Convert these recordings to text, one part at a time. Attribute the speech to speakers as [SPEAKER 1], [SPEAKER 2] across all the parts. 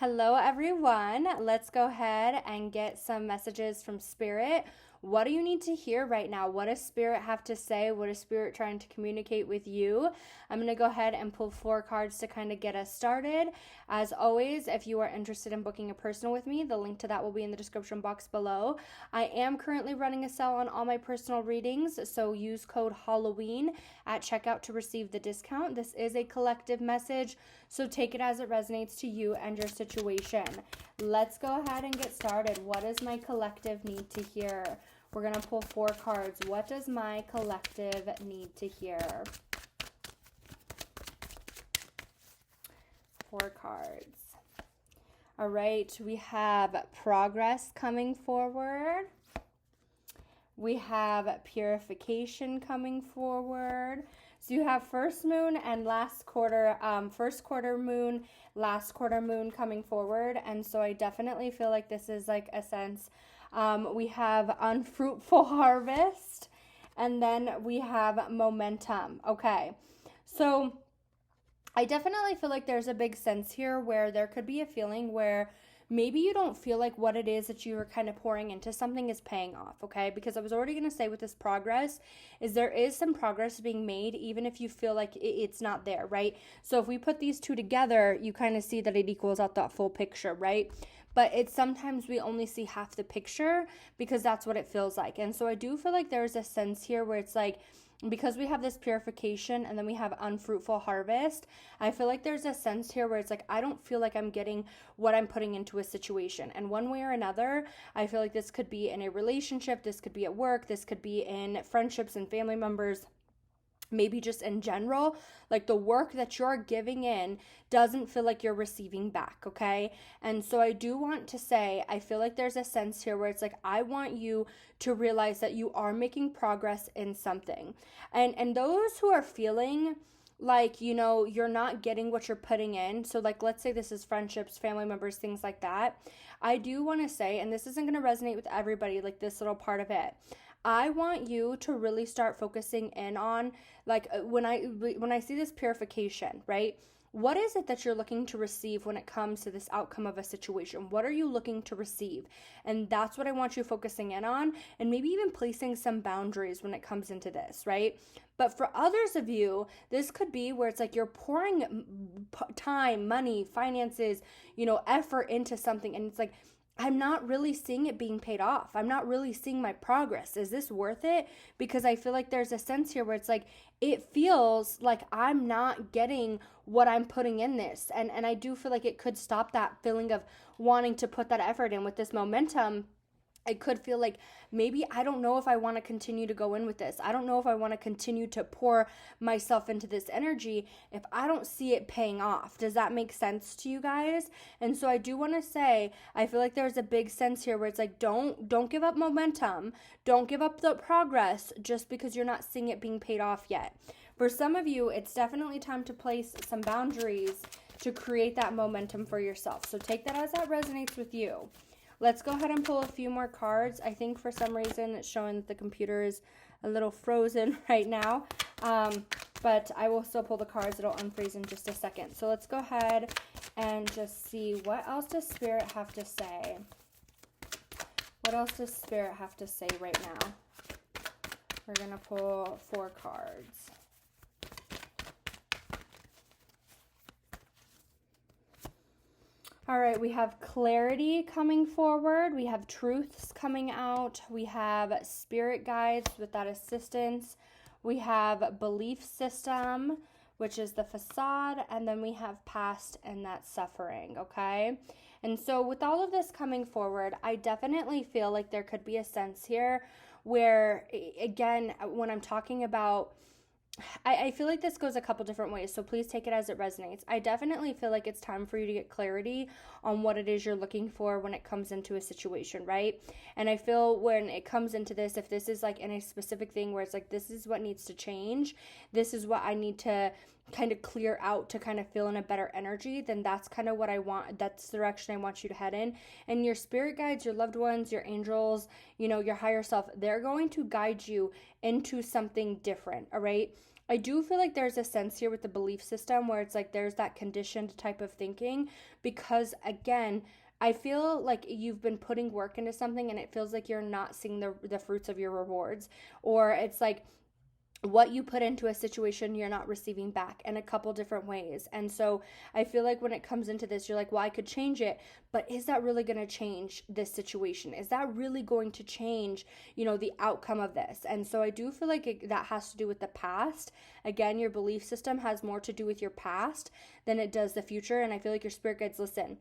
[SPEAKER 1] Hello, everyone. Let's go ahead and get some messages from Spirit. What do you need to hear right now? What does Spirit have to say? What is Spirit trying to communicate with you? I'm going to go ahead and pull 4 cards to kind of get us started. As always, if you are interested in booking a personal with me, the link to that will be in the description box below. I am currently running a sale on all my personal readings, so use code Halloween at checkout to receive the discount. This is a collective message, so take it as it resonates to you and your situation. Let's go ahead and get started. What does my collective need to hear? We're going to pull 4 cards. What does my collective need to hear? 4 cards. All right, we have progress coming forward. We have purification coming forward. So you have first moon and last quarter, first quarter moon, last quarter moon coming forward. And so I definitely feel like this is like a sense. We have unfruitful harvest, and then we have momentum. Okay, so I definitely feel like there's a big sense here where there could be a feeling where maybe you don't feel like what it is that you were kind of pouring into something is paying off, okay? Because I was already going to say with this progress is there is some progress being made even if you feel like it's not there, right? So if we put these two together, you kind of see that it equals out that full picture, right? But it's sometimes we only see half the picture because that's what it feels like. And so I do feel like there's a sense here where it's like, because we have this purification and then we have unfruitful harvest, I feel like there's a sense here where it's like, I don't feel like I'm getting what I'm putting into a situation. And one way or another, I feel like this could be in a relationship, this could be at work, this could be in friendships and family members, maybe just in general, like the work that you're giving in doesn't feel like you're receiving back, okay? And so I do want to say, I feel like there's a sense here where it's like, I want you to realize that you are making progress in something. And those who are feeling like, you know, you're not getting what you're putting in, so like let's say this is friendships, family members, things like that, I do want to say, and this isn't going to resonate with everybody, like this little part of it, I want you to really start focusing in on like when I see this purification, right? What is it that you're looking to receive when it comes to this outcome of a situation? What are you looking to receive? And that's what I want you focusing in on, and maybe even placing some boundaries when it comes into this, right? But for others of you, this could be where it's like you're pouring time, money, finances, you know, effort into something, and it's like, I'm not really seeing it being paid off. I'm not really seeing my progress. Is this worth it? Because I feel like there's a sense here where it's like, it feels like I'm not getting what I'm putting in this. And I do feel like it could stop that feeling of wanting to put that effort in with this momentum. I could feel like maybe I don't know if I want to continue to go in with this. I don't know if I want to continue to pour myself into this energy if I don't see it paying off. Does that make sense to you guys? And so I do want to say, I feel like there's a big sense here where it's like, don't give up momentum. Don't give up the progress just because you're not seeing it being paid off yet. For some of you, it's definitely time to place some boundaries to create that momentum for yourself. So take that as that resonates with you. Let's go ahead and pull a few more cards. I think for some reason it's showing that the computer is a little frozen right now. But I will still pull the cards. It'll unfreeze in just a second. So let's go ahead and just see, what else does Spirit have to say? What else does Spirit have to say right now? We're going to pull 4 cards. All right, we have clarity coming forward. We have truths coming out. We have spirit guides with that assistance. We have belief system, which is the facade. And then we have past and that suffering, okay? And so with all of this coming forward, I definitely feel like there could be a sense here where, again, when I'm talking about, I feel like this goes a couple different ways, so please take it as it resonates. I definitely feel like it's time for you to get clarity on what it is you're looking for when it comes into a situation, right? And I feel when it comes into this, if this is like in a specific thing where it's like, this is what needs to change, this is what I need to kind of clear out to kind of feel in a better energy, then that's kind of what I want. That's the direction I want you to head in. And your spirit guides, your loved ones, your angels, you know, your higher self, they're going to guide you into something different, all right? I do feel like there's a sense here with the belief system where it's like there's that conditioned type of thinking because, again, I feel like you've been putting work into something and it feels like you're not seeing the fruits of your rewards, or it's like what you put into a situation you're not receiving back in a couple different ways. And so I feel like when it comes into this, you're like, well, I could change it, but is that really going to change this situation? Is that really going to change, the outcome of this? And so I do feel like that has to do with the past. Again, your belief system has more to do with your past than it does the future. And I feel like your spirit guides listen.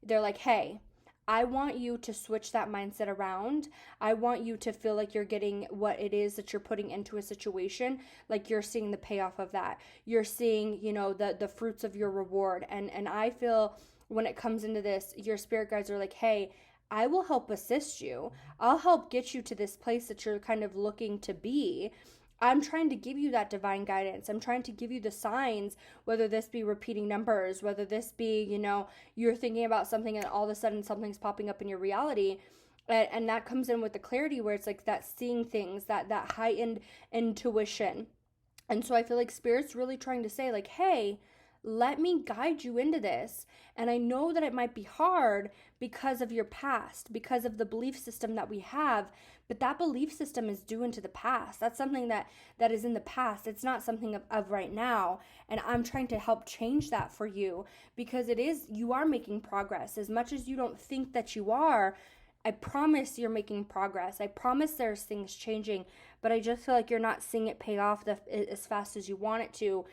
[SPEAKER 1] They're like, hey, I want you to switch that mindset around. I want you to feel like you're getting what it is that you're putting into a situation, like you're seeing the payoff of that. You're seeing, the fruits of your reward. And I feel when it comes into this, your spirit guides are like, hey, I will help assist you. I'll help get you to this place that you're kind of looking to be. I'm trying to give you that divine guidance. I'm trying to give you the signs, whether this be repeating numbers, whether this be, you're thinking about something and all of a sudden something's popping up in your reality. And that comes in with the clarity where it's like that seeing things, that heightened intuition. And so I feel like Spirit's really trying to say like, hey, let me guide you into this. And I know that it might be hard because of your past, because of the belief system that we have, but that belief system is due into the past. That's something that is in the past. It's not something of right now. And I'm trying to help change that for you because you are making progress. As much as you don't think that you are, I promise you're making progress. I promise there's things changing, but I just feel like you're not seeing it pay off as fast as you want it to.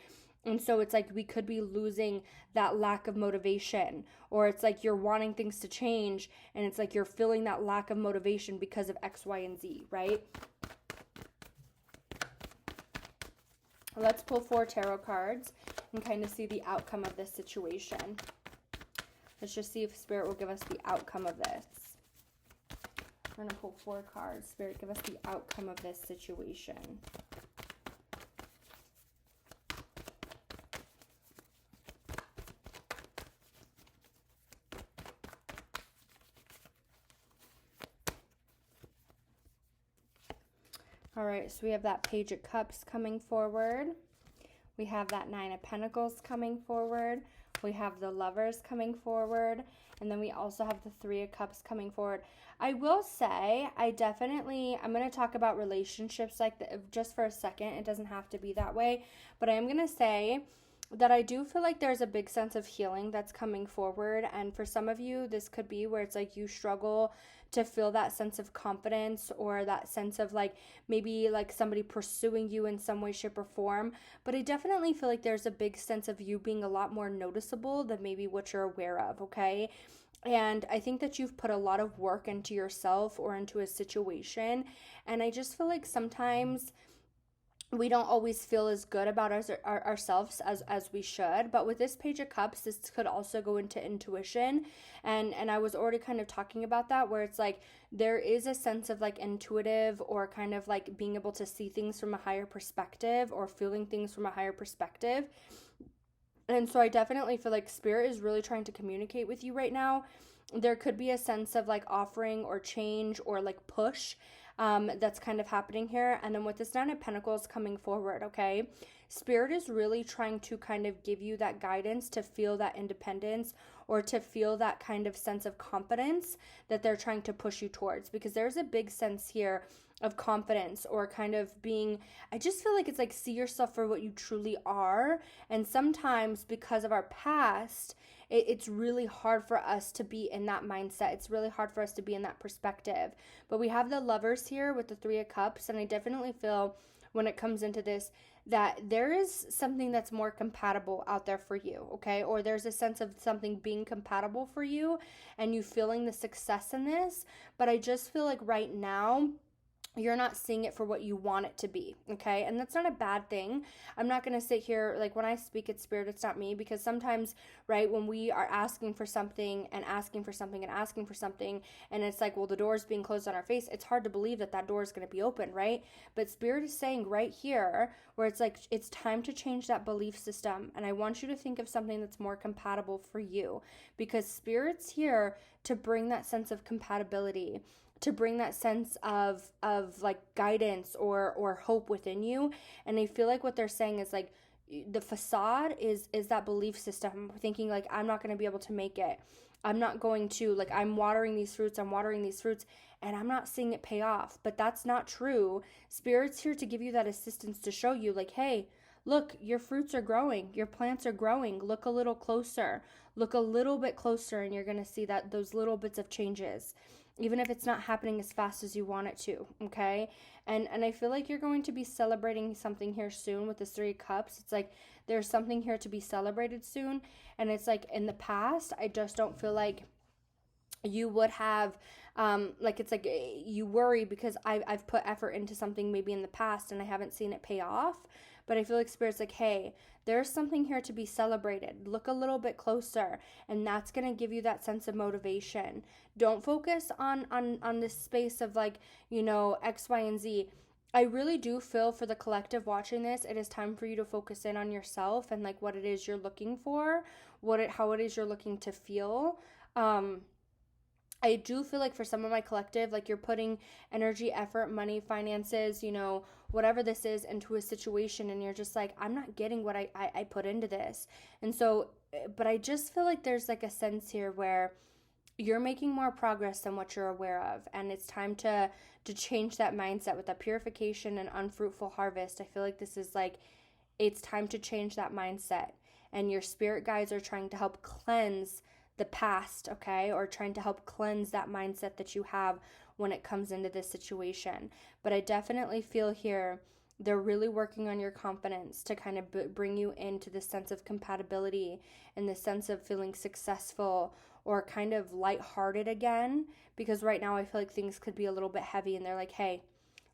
[SPEAKER 1] And so it's like we could be losing that lack of motivation, or it's like you're wanting things to change and it's like you're feeling that lack of motivation because of X, Y, and Z, right? Let's pull 4 tarot cards and kind of see the outcome of this situation. Let's just see if Spirit will give us the outcome of this. We're going to pull 4 cards. Spirit, give us the outcome of this situation. All right, so we have that Page of Cups coming forward. We have that 9 of Pentacles coming forward. We have the Lovers coming forward. And then we also have the 3 of Cups coming forward. I will say, I'm going to talk about relationships like just for a second. It doesn't have to be that way. But I am going to say that I do feel like there's a big sense of healing that's coming forward. And for some of you, this could be where it's like you struggle to feel that sense of confidence or that sense of like maybe like somebody pursuing you in some way, shape, or form. But I definitely feel like there's a big sense of you being a lot more noticeable than maybe what you're aware of, okay? And I think that you've put a lot of work into yourself or into a situation. And I just feel like sometimes we don't always feel as good about ourselves as we should. But with this Page of Cups, this could also go into intuition. And I was already kind of talking about that, where it's like there is a sense of like intuitive or kind of like being able to see things from a higher perspective or feeling things from a higher perspective. And so I definitely feel like Spirit is really trying to communicate with you right now. There could be a sense of like offering or change or like push that's kind of happening here. And then with this 9 of Pentacles coming forward, okay, Spirit is really trying to kind of give you that guidance to feel that independence or to feel that kind of sense of confidence that they're trying to push you towards, because there's a big sense here of confidence or kind of being, I just feel like it's like see yourself for what you truly are. And sometimes because of our past, it's really hard for us to be in that mindset. It's really hard for us to be in that perspective. But we have the Lovers here with the 3 of Cups. And I definitely feel when it comes into this that there is something that's more compatible out there for you, okay? Or there's a sense of something being compatible for you and you feeling the success in this. But I just feel like right now, you're not seeing it for what you want it to be, okay? And that's not a bad thing. I'm not going to sit here, like when I speak at Spirit, it's not me, because sometimes, right, when we are asking for something and asking for something and asking for something, and it's like, well, the door's being closed on our face, it's hard to believe that door is going to be open, right? But Spirit is saying right here, where it's like, it's time to change that belief system, and I want you to think of something that's more compatible for you, because Spirit's here to bring that sense of compatibility, to bring that sense of like guidance or hope within you. And I feel like what they're saying is like the facade is that belief system, thinking like, I'm not going to be able to make it. I'm not going to, like, I'm watering these fruits, and I'm not seeing it pay off. But that's not true. Spirit's here to give you that assistance, to show you like, hey, look, your fruits are growing, your plants are growing. Look a little closer, look a little bit closer, and you're going to see that those little bits of changes, even if it's not happening as fast as you want it to, okay? And I feel like you're going to be celebrating something here soon with this 3 of Cups. It's like there's something here to be celebrated soon. And it's like in the past, I just don't feel like you would have, like, it's like you worry because I've put effort into something maybe in the past and I haven't seen it pay off. But I feel like Spirit's like, hey, there's something here to be celebrated. Look a little bit closer, and that's going to give you that sense of motivation. Don't focus on this space of like, you know, X, Y, and Z. I really do feel for the collective watching this, it is time for you to focus in on yourself and like what it is you're looking for, how it is you're looking to feel. I do feel like for some of my collective, like you're putting energy, effort, money, finances, you know, whatever this is, into a situation, and you're just like, I'm not getting what I put into this. And so, but I just feel like there's like a sense here where you're making more progress than what you're aware of. And it's time to change that mindset with that purification and unfruitful harvest. I feel like this is like, it's time to change that mindset. And your spirit guides are trying to help cleanse the past, okay? Or trying to help cleanse that mindset that you have when it comes into this situation. But I definitely feel here they're really working on your confidence to kind of bring you into the sense of compatibility and the sense of feeling successful or kind of lighthearted again. Because right now I feel like things could be a little bit heavy, and they're like, hey,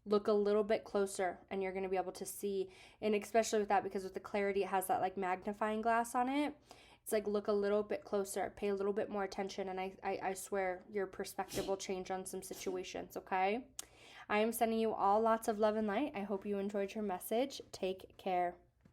[SPEAKER 1] look a little bit closer and you're going to be able to see. And especially with that, because with the clarity, it has that like magnifying glass on it. It's like, look a little bit closer, pay a little bit more attention, and I swear your perspective will change on some situations, okay? I am sending you all lots of love and light. I hope you enjoyed your message. Take care.